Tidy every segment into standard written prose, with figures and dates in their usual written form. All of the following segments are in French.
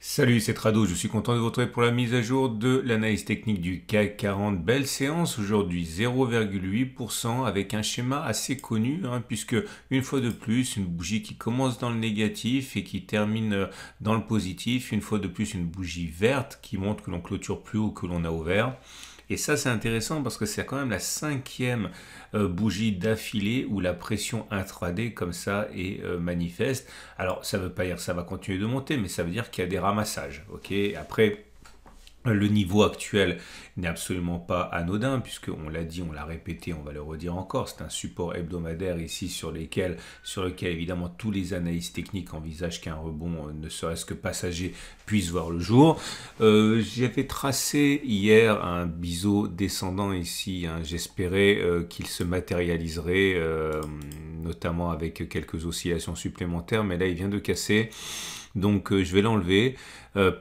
Salut, c'est Trado, je suis content de vous retrouver pour la mise à jour de l'analyse technique du CAC 40. Belle séance aujourd'hui, 0,8% avec un schéma assez connu, puisque une fois de plus, une bougie qui commence dans le négatif et qui termine dans le positif. Une fois de plus, une bougie verte qui montre que l'on clôture plus haut que l'on a ouvert. Et ça, c'est intéressant parce que c'est quand même la cinquième bougie d'affilée où la pression intraday comme ça est manifeste. Alors, ça ne veut pas dire que ça va continuer de monter, mais ça veut dire qu'il y a des ramassages. Ok. Après, le niveau actuel n'est absolument pas anodin, puisqu'on l'a dit, on l'a répété, on va le redire encore, c'est un support hebdomadaire ici sur lequel évidemment tous les analystes techniques envisagent qu'un rebond, ne serait-ce que passager, puisse voir le jour. J'avais tracé hier un biseau descendant ici, j'espérais qu'il se matérialiserait, notamment avec quelques oscillations supplémentaires, mais là il vient de casser. Donc je vais l'enlever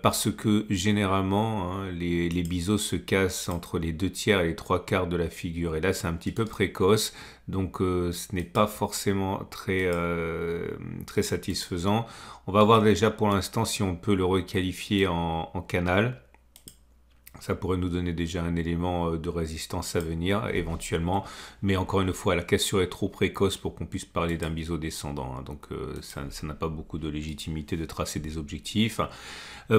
parce que généralement les biseaux se cassent entre les 2/3 et les 3/4 de la figure. Et là c'est un petit peu précoce, donc ce n'est pas forcément très satisfaisant. On va voir déjà pour l'instant si on peut le requalifier en canal. Ça pourrait nous donner déjà un élément de résistance à venir, éventuellement. Mais encore une fois, la cassure est trop précoce pour qu'on puisse parler d'un biseau descendant. Donc ça n'a pas beaucoup de légitimité de tracer des objectifs.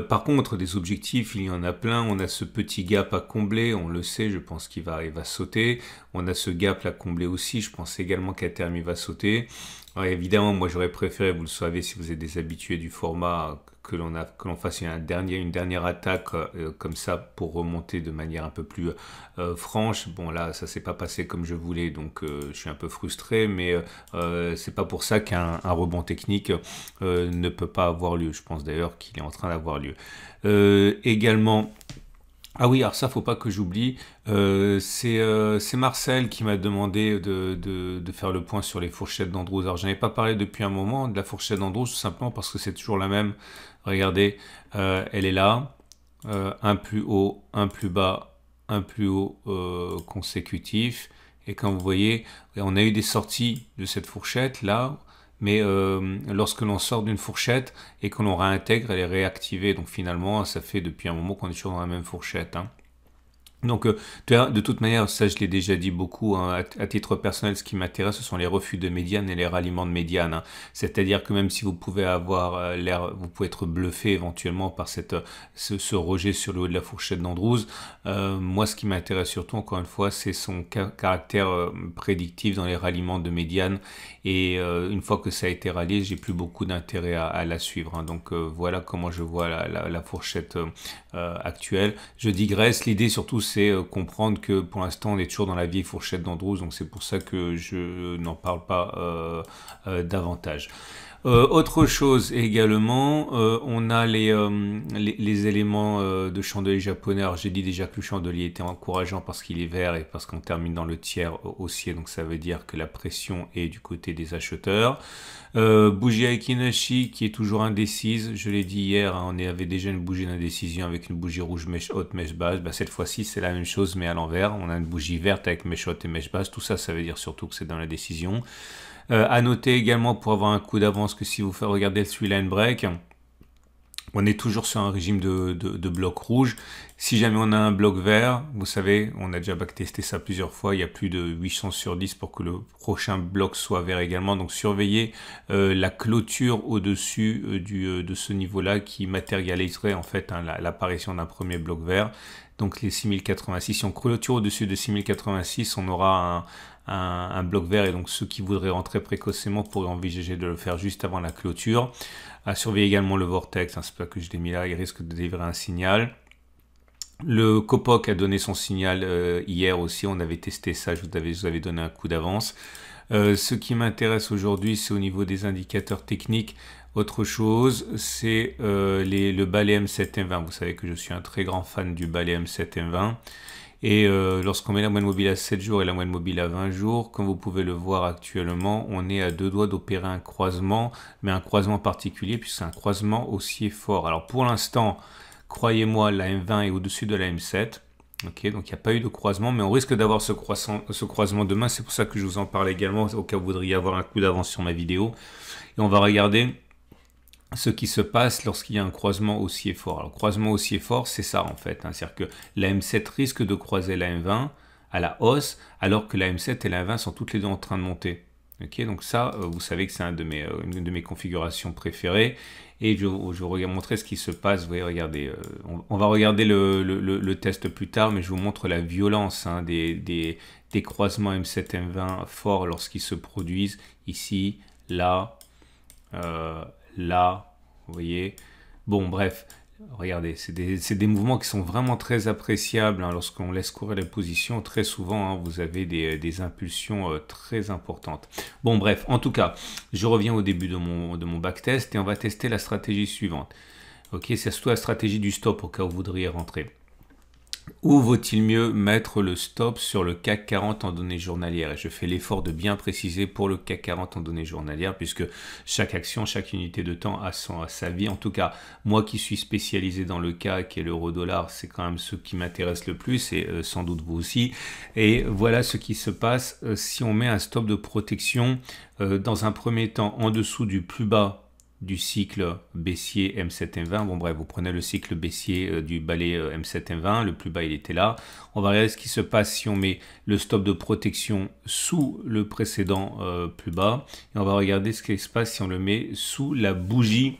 Par contre, des objectifs, il y en a plein. On a ce petit gap à combler, on le sait, je pense qu'il va sauter. On a ce gap à combler aussi, je pense également qu'à terme il va sauter. Alors, évidemment, moi j'aurais préféré, vous le savez si vous êtes des habitués du format, que l'on fasse une dernière attaque comme ça pour remonter de manière un peu plus franche. Bon là, ça s'est pas passé comme je voulais, donc je suis un peu frustré, mais c'est pas pour ça qu'un rebond technique ne peut pas avoir lieu. Je pense d'ailleurs qu'il est en train d'avoir lieu. Également, ah oui, alors ça, faut pas que j'oublie. C'est Marcel qui m'a demandé de faire le point sur les fourchettes d'Andrews. Alors, j'en ai pas parlé depuis un moment de la fourchette d'Andrews, tout simplement parce que c'est toujours la même. Regardez, elle est là. Un plus haut, un plus bas, un plus haut consécutif. Et quand vous voyez, on a eu des sorties de cette fourchette là. Mais lorsque l'on sort d'une fourchette et que l'on réintègre, elle est réactivée. Donc finalement, ça fait depuis un moment qu'on est toujours dans la même fourchette. Donc, de toute manière, ça je l'ai déjà dit beaucoup, à titre personnel, ce qui m'intéresse, ce sont les refus de médiane et les ralliements de médiane. C'est-à-dire que même si vous pouvez avoir vous pouvez être bluffé éventuellement par ce rejet sur le haut de la fourchette d'Andrews, moi ce qui m'intéresse surtout, encore une fois, c'est son caractère prédictif dans les ralliements de médiane. Et une fois que ça a été rallié, j'ai plus beaucoup d'intérêt à la suivre. Donc voilà comment je vois la fourchette actuelle. Je digresse, l'idée surtout c'est comprendre que pour l'instant on est toujours dans la vieille fourchette d'Andrews, donc c'est pour ça que je n'en parle pas davantage. Autre chose également, on a les éléments de chandelier japonais. Alors j'ai dit déjà que le chandelier était encourageant parce qu'il est vert et parce qu'on termine dans le tiers haussier, donc ça veut dire que la pression est du côté des acheteurs. Bougie Aikinashi qui est toujours indécise, je l'ai dit hier, on avait déjà une bougie d'indécision avec une bougie rouge mèche haute, mèche basse. Cette fois-ci c'est la même chose mais à l'envers, on a une bougie verte avec mèche haute et mèche basse. Tout ça, ça veut dire surtout que c'est dans la décision. À noter également pour avoir un coup d'avance que si vous faites regarder le 3-line break, on est toujours sur un régime de bloc rouge. Si jamais on a un bloc vert, vous savez, on a déjà backtesté ça plusieurs fois, il y a plus de 8 chances sur 10 pour que le prochain bloc soit vert également. Donc surveillez la clôture au-dessus de ce niveau-là qui matérialiserait en fait l'apparition d'un premier bloc vert. Donc les 6086, si on clôture au-dessus de 6086, on aura un bloc vert, et donc ceux qui voudraient rentrer précocement pourraient envisager de le faire juste avant la clôture. À surveiller également le vortex, c'est pas que je l'ai mis là, il risque de délivrer un signal. Le Copoc a donné son signal hier aussi, on avait testé ça, je vous avais donné un coup d'avance. Ce qui m'intéresse aujourd'hui, c'est au niveau des indicateurs techniques. Autre chose, c'est le Ballet M7M20. Vous savez que je suis un très grand fan du Ballet M7M20. Et lorsqu'on met la moyenne mobile à 7 jours et la moyenne mobile à 20 jours, comme vous pouvez le voir actuellement, on est à 2 doigts d'opérer un croisement, mais un croisement particulier puisque c'est un croisement haussier fort. Alors pour l'instant, croyez-moi, la M20 est au-dessus de la M7. Ok, donc il n'y a pas eu de croisement, mais on risque d'avoir ce croisement demain. C'est pour ça que je vous en parle également, au cas où vous voudriez avoir un coup d'avance sur ma vidéo. Et on va regarder ce qui se passe lorsqu'il y a un croisement haussier fort. Alors, croisement haussier fort, c'est ça en fait, hein. C'est-à-dire que la M7 risque de croiser la M20 à la hausse, alors que la M7 et la M20 sont toutes les deux en train de monter. Ok, donc ça, vous savez que c'est une de mes configurations préférées. Et je vais vous montrer ce qui se passe. Vous voyez, regardez, on va regarder le test plus tard, mais je vous montre la violence, hein, des croisements M7, M20 forts lorsqu'ils se produisent ici, là, là, vous voyez. Bon, bref, regardez, c'est des mouvements qui sont vraiment très appréciables, hein, lorsqu'on laisse courir les positions. Très souvent, hein, vous avez des impulsions très importantes. Bon, bref, en tout cas, je reviens au début de mon backtest et on va tester la stratégie suivante. Ok, c'est surtout la stratégie du stop au cas où vous voudriez rentrer. Où vaut-il mieux mettre le stop sur le CAC 40 en données journalières? Et je fais l'effort de bien préciser pour le CAC 40 en données journalières, puisque chaque action, chaque unité de temps a sa vie. En tout cas, moi qui suis spécialisé dans le CAC et l'euro-dollar, c'est quand même ce qui m'intéresse le plus, et sans doute vous aussi. Et voilà ce qui se passe si on met un stop de protection dans un premier temps en dessous du plus bas du cycle baissier M7-M20. Bon bref, vous prenez le cycle baissier du balai M7-M20, le plus bas il était là. On va regarder ce qui se passe si on met le stop de protection sous le précédent plus bas. Et on va regarder ce qui se passe si on le met sous la bougie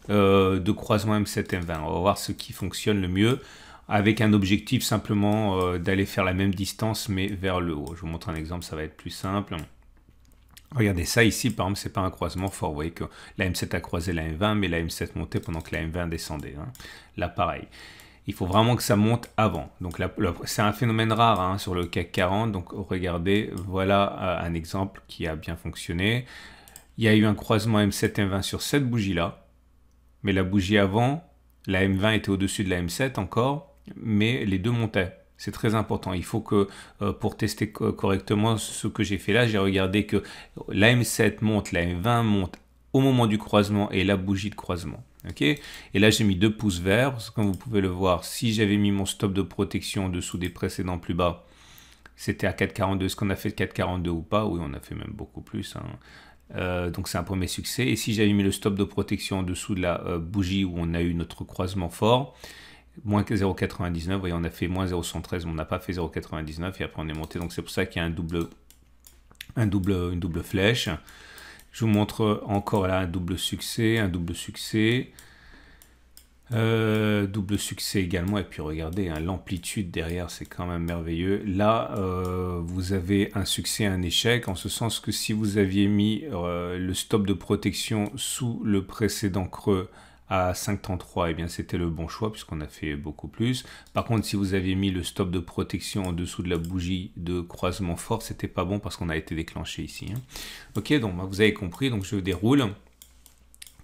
de croisement M7-M20. On va voir ce qui fonctionne le mieux, avec un objectif simplement d'aller faire la même distance mais vers le haut. Je vous montre un exemple, ça va être plus simple. Regardez ça ici, par exemple, c'est pas un croisement fort. Vous voyez que la M7 a croisé la M20, mais la M7 montait pendant que la M20 descendait, hein. Là, pareil. Il faut vraiment que ça monte avant. Donc, c'est un phénomène rare, hein, sur le CAC 40. Donc, regardez, voilà un exemple qui a bien fonctionné. Il y a eu un croisement M7-M20 sur cette bougie-là. Mais la bougie avant, la M20 était au-dessus de la M7 encore, mais les deux montaient. C'est très important. Il faut que, pour tester correctement ce que j'ai fait là, j'ai regardé que la M7 monte, la M20 monte au moment du croisement et la bougie de croisement. Okay, et là, j'ai mis 2 pouces verts, parce que comme vous pouvez le voir, si j'avais mis mon stop de protection en dessous des précédents plus bas, c'était à 4,42. Est-ce qu'on a fait 4,42 ou pas? Oui, on a fait même beaucoup plus, hein. Donc c'est un premier succès. Et si j'avais mis le stop de protection en dessous de la bougie où on a eu notre croisement fort, moins 0,99, vous voyez, on a fait moins 0,113, mais on n'a pas fait 0,99 et après on est monté. Donc c'est pour ça qu'il y a une double flèche. Je vous montre encore là un double succès, double succès également. Et puis regardez, hein, l'amplitude derrière, c'est quand même merveilleux. Là, vous avez un succès, un échec, en ce sens que si vous aviez mis le stop de protection sous le précédent creux à 5,33, eh bien c'était le bon choix puisqu'on a fait beaucoup plus. Par contre, si vous aviez mis le stop de protection en dessous de la bougie de croisement fort, c'était pas bon parce qu'on a été déclenché ici, hein. Ok, donc vous avez compris, donc je déroule.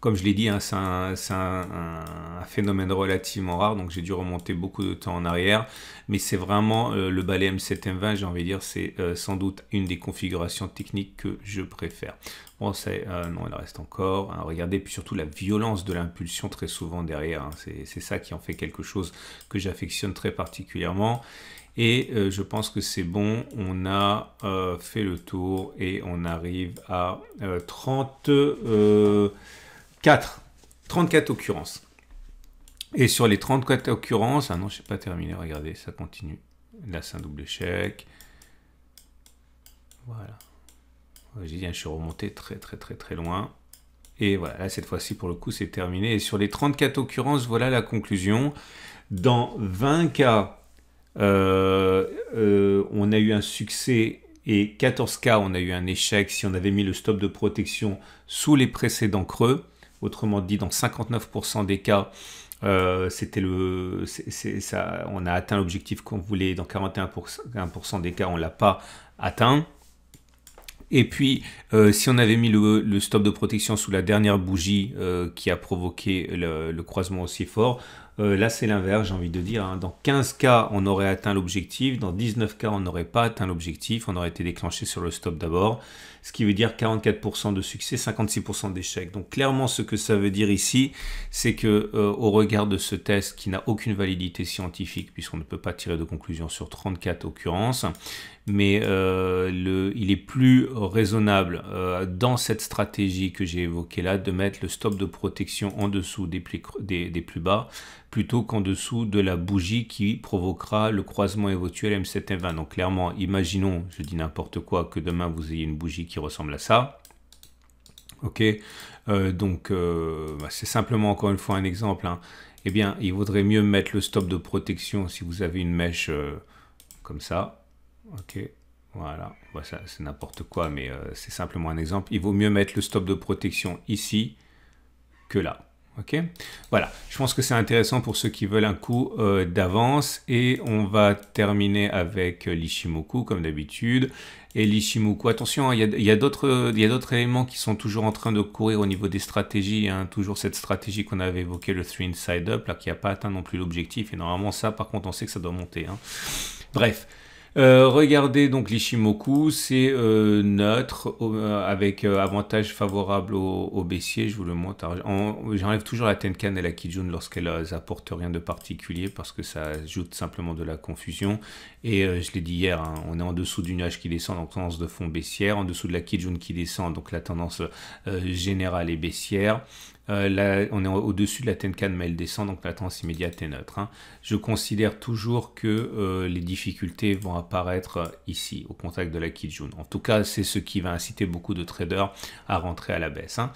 Comme je l'ai dit, hein, c'est un phénomène relativement rare, donc j'ai dû remonter beaucoup de temps en arrière, mais c'est vraiment le balai M7-M20, j'ai envie de dire, c'est sans doute une des configurations techniques que je préfère. Bon, non, il reste encore, hein. Regardez, puis surtout la violence de l'impulsion très souvent derrière, hein. C'est ça qui en fait quelque chose que j'affectionne très particulièrement. Et je pense que c'est bon, on a fait le tour et on arrive à 34 occurrences. Et sur les 34 occurrences, ah non, je n'ai pas terminé, regardez, ça continue. Là, c'est un double échec. Voilà. J'ai dit, je suis remonté très loin. Et voilà, là, cette fois-ci, pour le coup, c'est terminé. Et sur les 34 occurrences, voilà la conclusion. Dans 20 cas, on a eu un succès et 14 cas, on a eu un échec si on avait mis le stop de protection sous les précédents creux. Autrement dit, dans 59% des cas, on a atteint l'objectif qu'on voulait. Dans 41% des cas, on ne l'a pas atteint. Et puis, si on avait mis le stop de protection sous la dernière bougie qui a provoqué le croisement aussi fort, Là, c'est l'inverse, j'ai envie de dire, hein. Dans 15 cas, on aurait atteint l'objectif. Dans 19 cas, on n'aurait pas atteint l'objectif. On aurait été déclenché sur le stop d'abord. Ce qui veut dire 44% de succès, 56% d'échec. Donc clairement, ce que ça veut dire ici, c'est que au regard de ce test qui n'a aucune validité scientifique, puisqu'on ne peut pas tirer de conclusion sur 34 occurrences, mais il est plus raisonnable dans cette stratégie que j'ai évoquée là de mettre le stop de protection en dessous des plus bas plutôt qu'en dessous de la bougie qui provoquera le croisement éventuel M7 M20. Donc clairement, imaginons, je dis n'importe quoi, que demain vous ayez une bougie qui ressemble à ça. Ok, c'est simplement encore une fois un exemple, hein. Eh bien, il vaudrait mieux mettre le stop de protection si vous avez une mèche comme ça. Ok, voilà, ça c'est n'importe quoi, mais c'est simplement un exemple. Il vaut mieux mettre le stop de protection ici que là. Ok, voilà, je pense que c'est intéressant pour ceux qui veulent un coup d'avance. Et on va terminer avec l'Ichimoku comme d'habitude. Et l'Ichimoku, attention, hein, il y a d'autres éléments qui sont toujours en train de courir au niveau des stratégies, hein. Toujours cette stratégie qu'on avait évoquée, le 3 inside up, là, qui n'a pas atteint non plus l'objectif. Et normalement, ça, par contre, on sait que ça doit monter, hein. Bref. Regardez donc l'Ichimoku, c'est neutre avec avantage favorable au baissier. Je vous le montre. J'enlève toujours la Tenkan et la Kijun lorsqu'elles apportent rien de particulier parce que ça ajoute simplement de la confusion. Et je l'ai dit hier, hein, on est en dessous du nuage qui descend, donc tendance de fond baissière, en dessous de la Kijun qui descend, donc la tendance générale est baissière. Là, on est au-dessus de la Tenkan, mais elle descend, donc la tendance immédiate est neutre, hein. Je considère toujours que les difficultés vont apparaître ici, au contact de la Kijun. En tout cas, c'est ce qui va inciter beaucoup de traders à rentrer à la baisse, hein.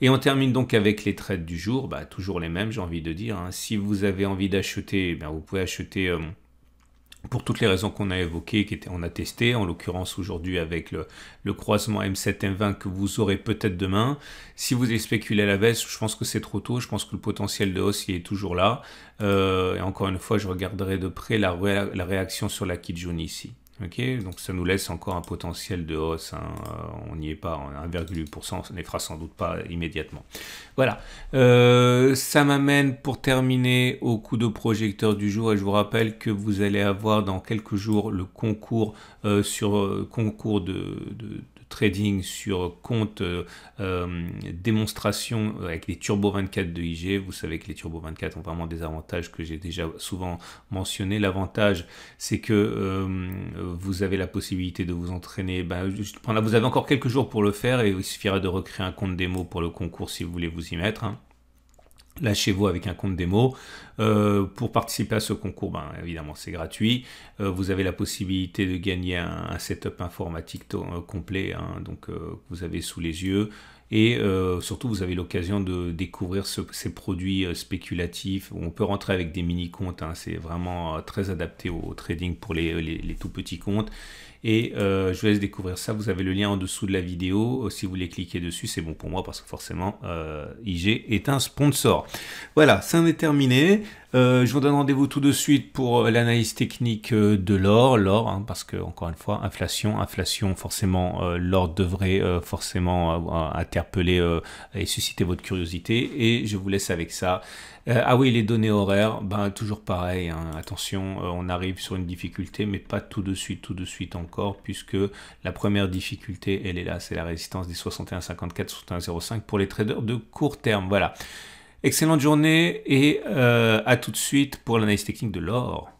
Et on termine donc avec les trades du jour, toujours les mêmes, j'ai envie de dire, hein. Si vous avez envie d'acheter, vous pouvez acheter pour toutes les raisons qu'on a évoquées, on a testé, en l'occurrence aujourd'hui avec le croisement M7 M20 que vous aurez peut-être demain. Si vous spéculez à la baisse, je pense que c'est trop tôt, je pense que le potentiel de hausse il est toujours là. Et encore une fois, je regarderai de près la réaction sur la Kijun ici. Ok, donc ça nous laisse encore un potentiel de hausse, hein. On n'y est pas, 1,8%, ça ne les fera sans doute pas immédiatement. Voilà, ça m'amène pour terminer au coup de projecteur du jour, et je vous rappelle que vous allez avoir dans quelques jours le concours concours de trading sur compte démonstration avec les Turbo 24 de IG. Vous savez que les Turbo 24 ont vraiment des avantages que j'ai déjà souvent mentionné. L'avantage, c'est que vous avez la possibilité de vous entraîner. Vous avez encore quelques jours pour le faire et il suffira de recréer un compte démo pour le concours si vous voulez vous y mettre, hein. Lâchez-vous avec un compte démo. Pour participer à ce concours, évidemment c'est gratuit. Vous avez la possibilité de gagner un setup informatique complet, hein, donc vous avez sous les yeux. Et surtout, vous avez l'occasion de découvrir ces produits spéculatifs où on peut rentrer avec des mini-comptes, hein. C'est vraiment très adapté au trading pour les tout petits comptes. Et je vous laisse découvrir ça. Vous avez le lien en dessous de la vidéo. Si vous voulez cliquer dessus, c'est bon pour moi parce que forcément, IG est un sponsor. Voilà, ça en est terminé. Je vous donne rendez-vous tout de suite pour l'analyse technique de l'or, hein, parce que encore une fois, inflation, forcément, l'or devrait forcément interpeller et susciter votre curiosité. Et je vous laisse avec ça. Ah oui, les données horaires, toujours pareil, hein, attention, on arrive sur une difficulté, mais pas tout de suite encore, puisque la première difficulté, elle est là, c'est la résistance des 61,54, 61,05 pour les traders de court terme. Voilà. Excellente journée et à tout de suite pour l'analyse technique de l'or.